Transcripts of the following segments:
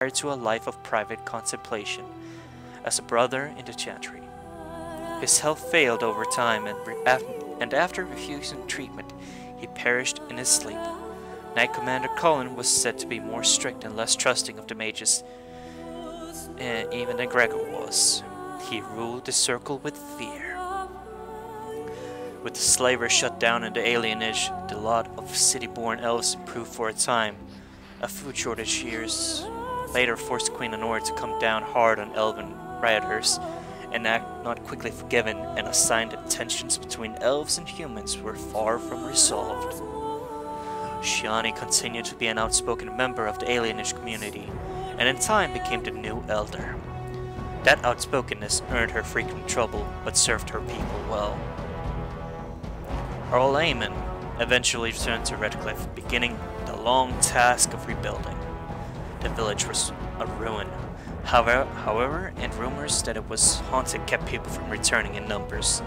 to a life of private contemplation as a brother in the chantry. His health failed over time, and after refusing treatment, he perished in his sleep. Knight Commander Cullen was said to be more strict and less trusting of the mages, even than Gregor was. He ruled the circle with fear. With the slavers shut down in the alienage, the lot of city-born elves improved for a time. A food shortage years later forced Queen Honora to come down hard on elven rioters, an act not quickly forgiven, and a sign that tensions between elves and humans were far from resolved. Shiani continued to be an outspoken member of the alienage community, and in time became the new elder. That outspokenness earned her frequent trouble, but served her people well. Earl Aemon eventually returned to Redcliffe, beginning the long task of rebuilding. The village was a ruin. However, and rumors that it was haunted kept people from returning in numbers.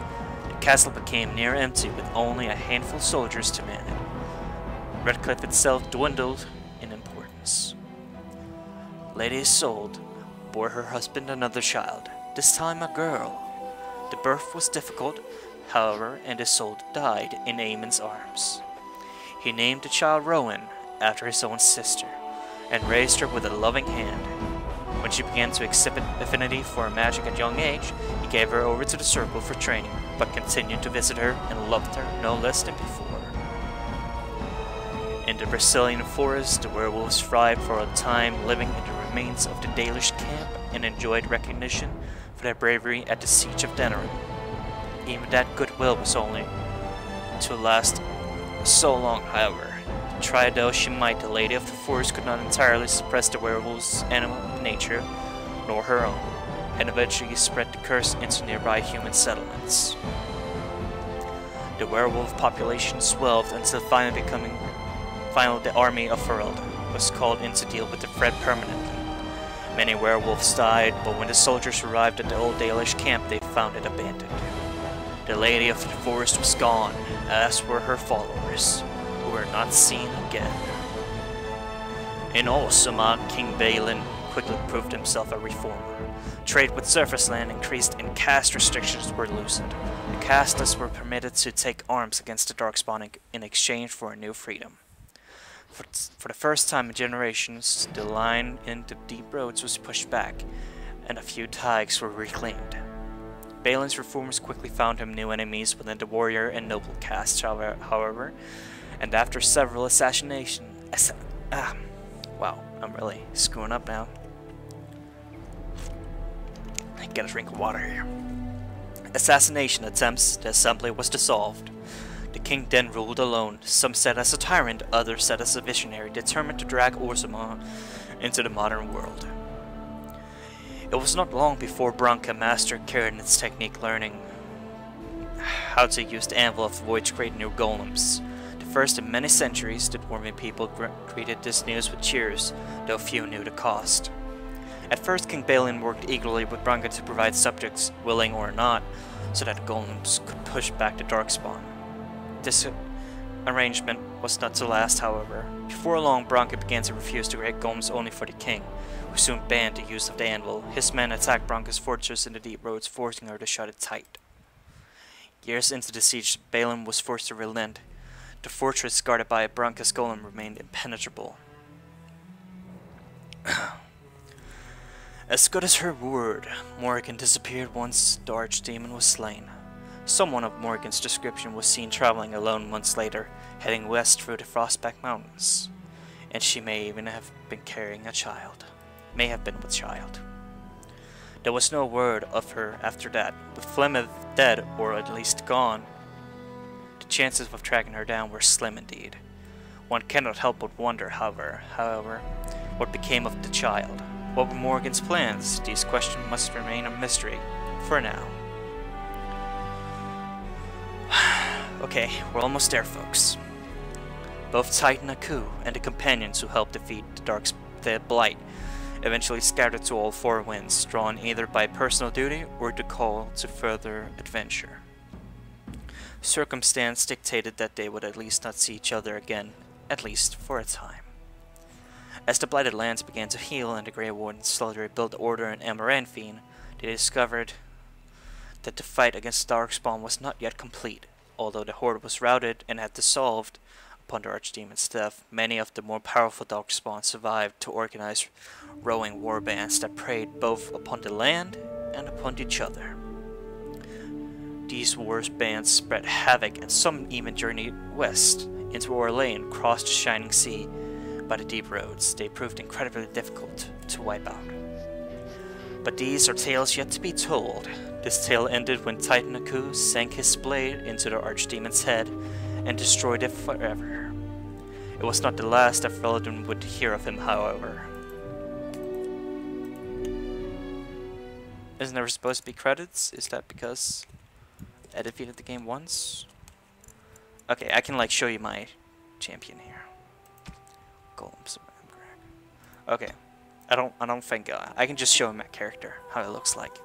The castle became near empty with only a handful of soldiers to man it. Redcliffe itself dwindled in importance. Lady Isolde bore her husband another child, this time a girl. The birth was difficult, however, and Isolde died in Aemon's arms. He named the child Rowan after his own sister, and raised her with a loving hand. When she began to exhibit affinity for magic at a young age, he gave her over to the circle for training, but continued to visit her and loved her no less than before. In the Brazilian forest, the werewolves thrived for a time, living in the remains of the Dalish camp, and enjoyed recognition for their bravery at the siege of Denerim. Even that goodwill was only to last so long, however. Try though she might, the Lady of the Forest could not entirely suppress the werewolf's animal nature, nor her own, and eventually spread the curse into nearby human settlements. The werewolf population swelled until finally the army of Ferelden was called in to deal with the threat permanently. Many werewolves died, but when the soldiers arrived at the old Dalish camp, they found it abandoned. The Lady of the Forest was gone, as were her followers, who were not seen again. In Olsama, King Balin quickly proved himself a reformer. Trade with surface land increased and caste restrictions were loosened. The casteless were permitted to take arms against the Darkspawn in exchange for a new freedom. For the first time in generations, the line into deep roads was pushed back, and a few taigs were reclaimed. Balin's reformers quickly found him new enemies within the warrior and noble caste, however, and after several assassinations... wow, I'm really screwing up now. I get a drink of water here. Assassination attempts, the assembly was dissolved. The king then ruled alone, some said as a tyrant, others said as a visionary, determined to drag Orzammar into the modern world. It was not long before Branka mastered Karen's technique, learning how to use the anvil of the void to create new golems. The first in many centuries, the dwarven people greeted this news with cheers, though few knew the cost. At first, King Balin worked eagerly with Branka to provide subjects, willing or not, so that the golems could push back the Darkspawn. This arrangement was not to last, however. Before long, Branka began to refuse to create golems only for the king, who soon banned the use of the anvil. His men attacked Branka's fortress in the deep roads, forcing her to shut it tight. Years into the siege, Balin was forced to relent. The fortress guarded by Branka's golem remained impenetrable. As good as her word, Morrigan disappeared once the archdemon was slain. Someone of Morrigan's description was seen traveling alone months later, heading west through the Frostback Mountains. And she may even have been carrying a child. May have been with child. There was no word of her after that. With Flemeth dead, or at least gone, the chances of tracking her down were slim indeed. One cannot help but wonder, however, what became of the child. What were Morrigan's plans? These questions must remain a mystery, for now. Okay, we're almost there, folks. Both Titanaku and the companions who helped defeat the Blight eventually scattered to all four winds, drawn either by personal duty or the call to further adventure. Circumstance dictated that they would at least not see each other again, at least for a time. As the Blighted Lands began to heal and the Grey Wardens slowly rebuilt order in Amaranthine, they discovered that the fight against Darkspawn was not yet complete. Although the Horde was routed and had dissolved upon the Archdemon's death, many of the more powerful Darkspawn survived to organize rowing warbands that preyed both upon the land and upon each other. These warbands spread havoc, and some even journeyed west into Orlais and crossed the Shining Sea by the deep roads. They proved incredibly difficult to wipe out. But these are tales yet to be told. This tale ended when Titanaku sank his blade into the Archdemon's head and destroyed it forever. It was not the last that Ferelden would hear of him, however. Isn't there supposed to be credits? Is that because I defeated the game once? Okay, I can like show you my champion here. Okay, I don't think I can just show him my character, how it looks like.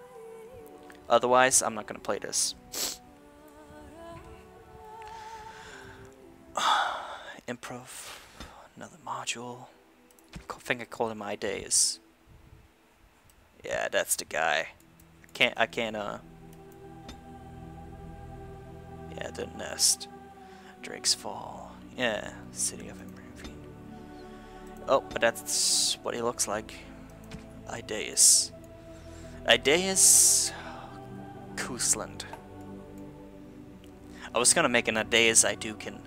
Otherwise, I'm not gonna play this. Improv, another module. I think I called him My Days. Yeah, that's the guy. I can't. Yeah, the nest. Drake's Fall. Yeah, City of Amaranthine. Oh, but that's what he looks like. Ideas. Koosland. I was gonna make an Ideas Idukin,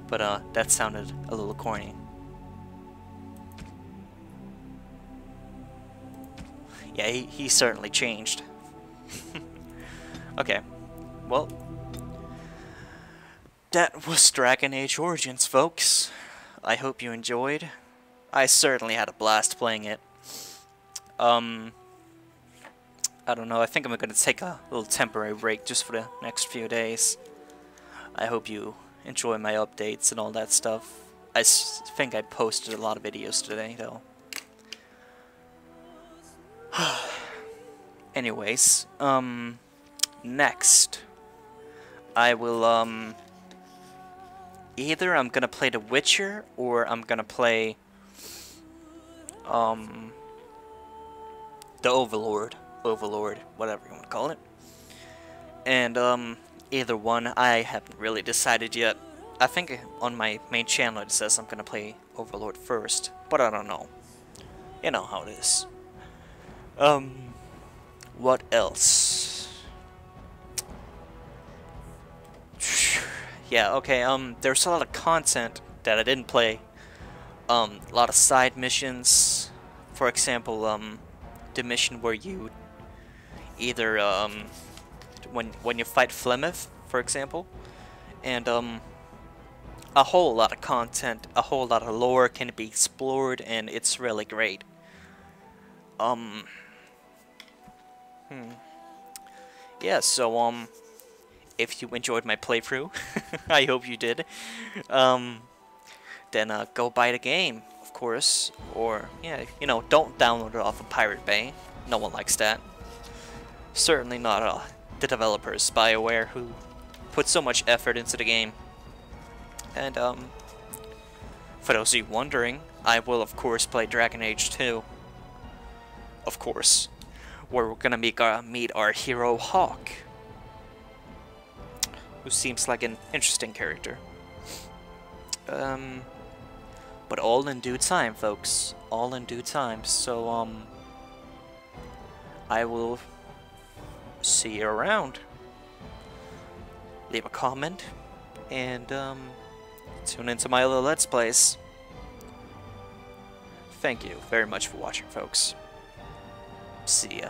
but that sounded a little corny. Yeah, he certainly changed. Okay, well, that was Dragon Age Origins, folks. I hope you enjoyed. I certainly had a blast playing it. I don't know, I think I'm gonna take a little temporary break just for the next few days. I hope you enjoy my updates and all that stuff. I think I posted a lot of videos today, though. Anyways, next, I will, either I'm gonna play The Witcher, or I'm gonna play, the Overlord, whatever you want to call it. And, either one, I haven't really decided yet. I think on my main channel it says I'm gonna play Overlord first, but I don't know. You know how it is. What else? Yeah, okay, there's a lot of content that I didn't play. A lot of side missions. For example, the mission where you either, when you fight Flemeth, for example, and, a whole lot of content, a whole lot of lore can be explored, and it's really great. Yeah, so, if you enjoyed my playthrough, I hope you did, then, go buy the game, of course, or, yeah, you know, don't download it off of Pirate Bay. No one likes that. Certainly not, the developers, BioWare, who put so much effort into the game. And, for those of you wondering, I will, of course, play Dragon Age 2. Of course. Where we're gonna meet our hero, Hawk. Who seems like an interesting character. But all in due time, folks. All in due time. So, I will see you around. Leave a comment. And, tune into my other Let's Plays. Thank you very much for watching, folks. See ya.